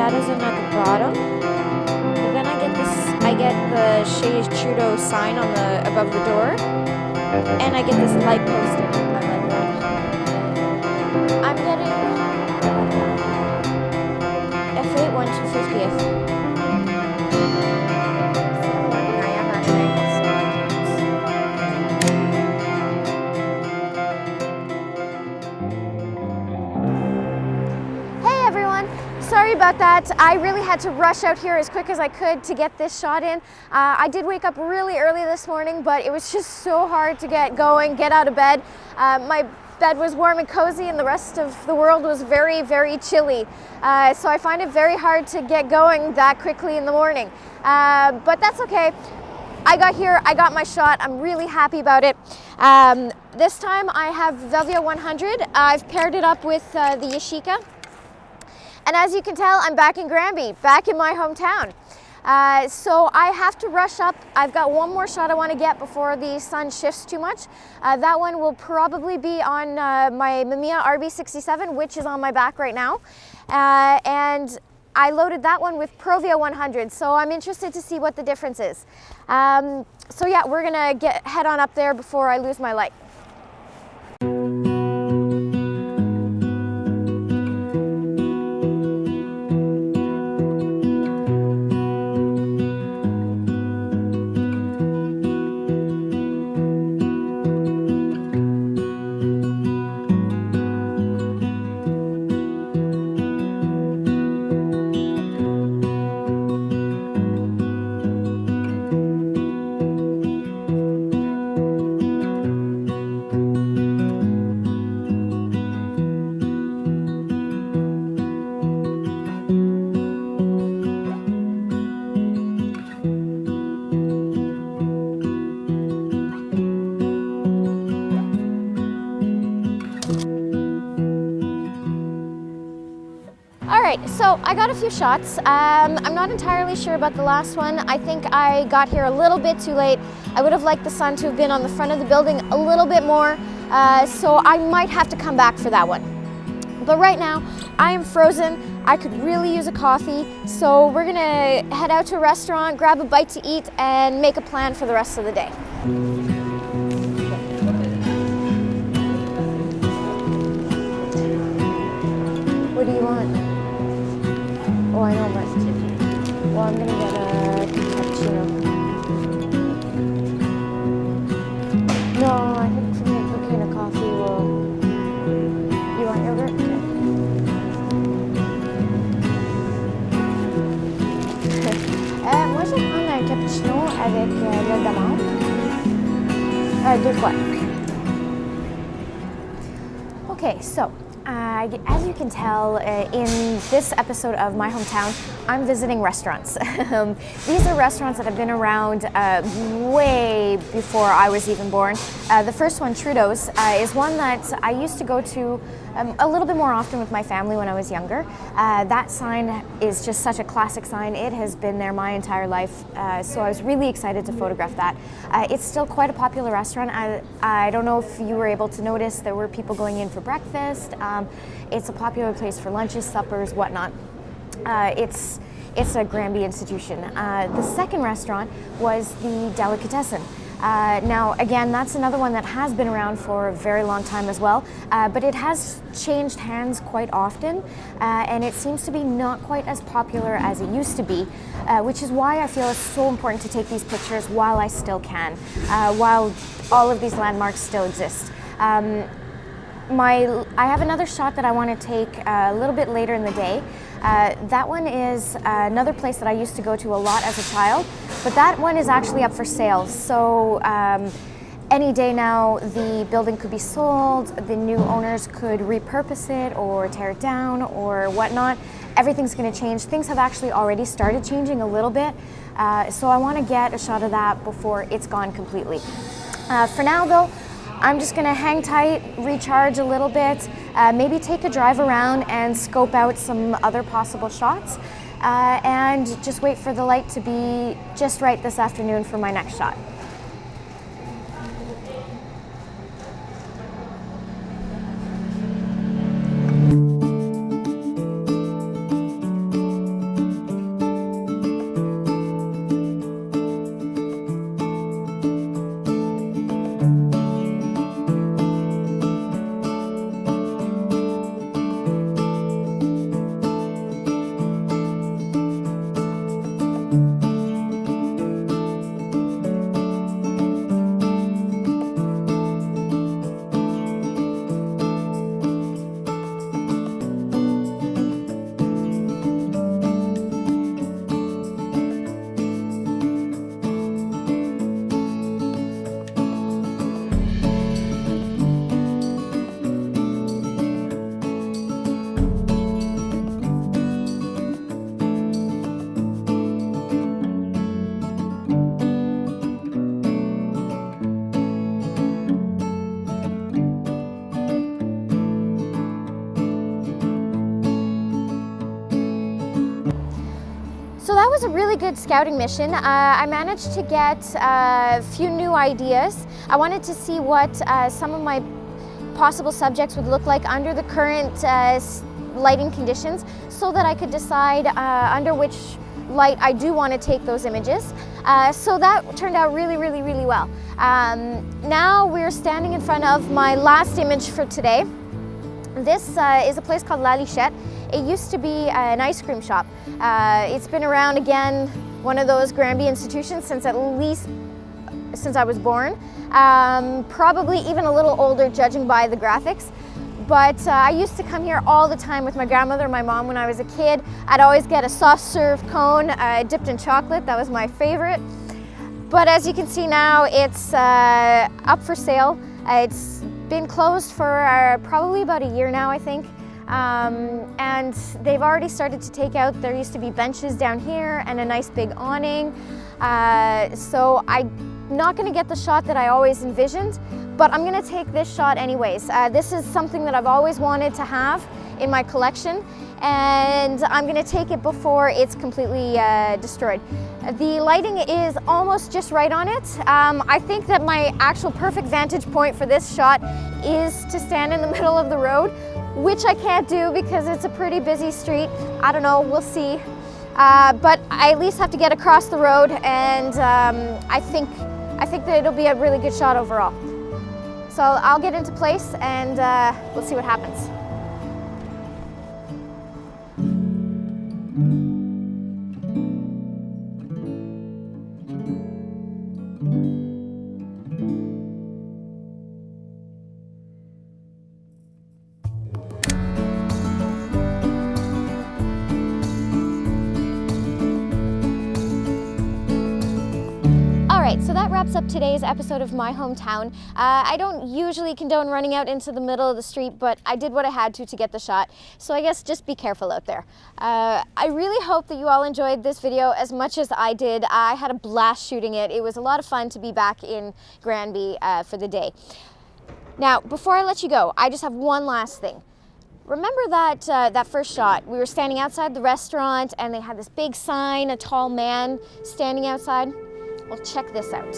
shadow zone at the bottom. But then I get the Chez Trudeau sign on the above the door, and I get this light post in it. I like that. I'm getting F8 1/250th. Sorry about that. I really had to rush out here as quick as I could to get this shot in. I did wake up really early this morning, but it was just so hard to get going, get out of bed. My bed was warm and cozy and the rest of the world was very chilly. So I find it very hard to get going that quickly in the morning. But that's okay. I got here, I got my shot. I'm really happy about it. This time I have Velvia 100. I've paired it up with the Yashica. And as you can tell, I'm back in Granby, back in my hometown. So I have to rush up. I've got one more shot I want to get before the sun shifts too much. That one will probably be on my Mamiya RB67, which is on my back right now. And I loaded that one with Provia 100, so I'm interested to see what the difference is. So yeah, we're gonna head on up there before I lose my light. So I got a few shots. I'm not entirely sure about the last one. I think I got here a little bit too late. I would have liked the sun to have been on the front of the building a little bit more, so I might have to come back for that one. But right now, I am frozen. I could really use a coffee, so we're gonna head out to a restaurant, grab a bite to eat, and make a plan for the rest of the day. What do you want? Oh, I know, but well, I'm gonna get a cappuccino. No, I think for me a quick kind of coffee will. You want yogurt? Okay. Moi, je vais prendre un cappuccino avec l'huile d'amande. 2 fois. Okay, so. As you can tell, in this episode of My Hometown, I'm visiting restaurants. These are restaurants that have been around way before I was even born. The first one, Trudeau's, is one that I used to go to a little bit more often with my family when I was younger. That sign is just such a classic sign. It has been there my entire life, so I was really excited to photograph that. It's still quite a popular restaurant. I don't know if you were able to notice there were people going in for breakfast. It's a popular place for lunches, suppers, whatnot. It's a Granby institution. The second restaurant was the Delicatessen. Now, again, that's another one that has been around for a very long time as well, but it has changed hands quite often, and it seems to be not quite as popular as it used to be, which is why I feel it's so important to take these pictures while I still can, while all of these landmarks still exist. I have another shot that I want to take a little bit later in the day. That one is another place that I used to go to a lot as a child, but that one is actually up for sale. So any day now the building could be sold, the new owners could repurpose it or tear it down or whatnot. Everything's going to change. Things have actually already started changing a little bit, so I want to get a shot of that before it's gone completely. For now though, I'm just gonna hang tight, recharge a little bit, maybe take a drive around and scope out some other possible shots, and just wait for the light to be just right this afternoon for my next shot. was a really good scouting mission. I managed to get a few new ideas. I wanted to see what some of my possible subjects would look like under the current lighting conditions, so that I could decide under which light I do want to take those images. So that turned out really well. Now we're standing in front of my last image for today. This is a place called La Lichette. It used to be an ice cream shop. It's been around, again, one of those Granby institutions since at least since I was born. Probably even a little older judging by the graphics. But I used to come here all the time with my grandmother and my mom when I was a kid. I'd always get a soft serve cone dipped in chocolate. That was my favorite. But as you can see now, it's up for sale. It's been closed for probably about a year now, I think. And they've already started to take out, there used to be benches down here and a nice big awning. So I'm not gonna get the shot that I always envisioned, but I'm gonna take this shot anyways. This is something that I've always wanted to have in my collection, and I'm gonna take it before it's completely destroyed. The lighting is almost just right on it. I think that my actual perfect vantage point for this shot is to stand in the middle of the road, which I can't do because it's a pretty busy street. I don't know, we'll see. But I at least have to get across the road, and I think that it'll be a really good shot overall. So I'll get into place and we'll see what happens. So that wraps up today's episode of My Hometown. I don't usually condone running out into the middle of the street, but I did what I had to get the shot. So I guess just be careful out there. I really hope that you all enjoyed this video as much as I did. I had a blast shooting it. It was a lot of fun to be back in Granby for the day. Now, before I let you go, I just have one last thing. Remember that first shot? We were standing outside the restaurant and they had this big sign, a tall man standing outside. Well, check this out.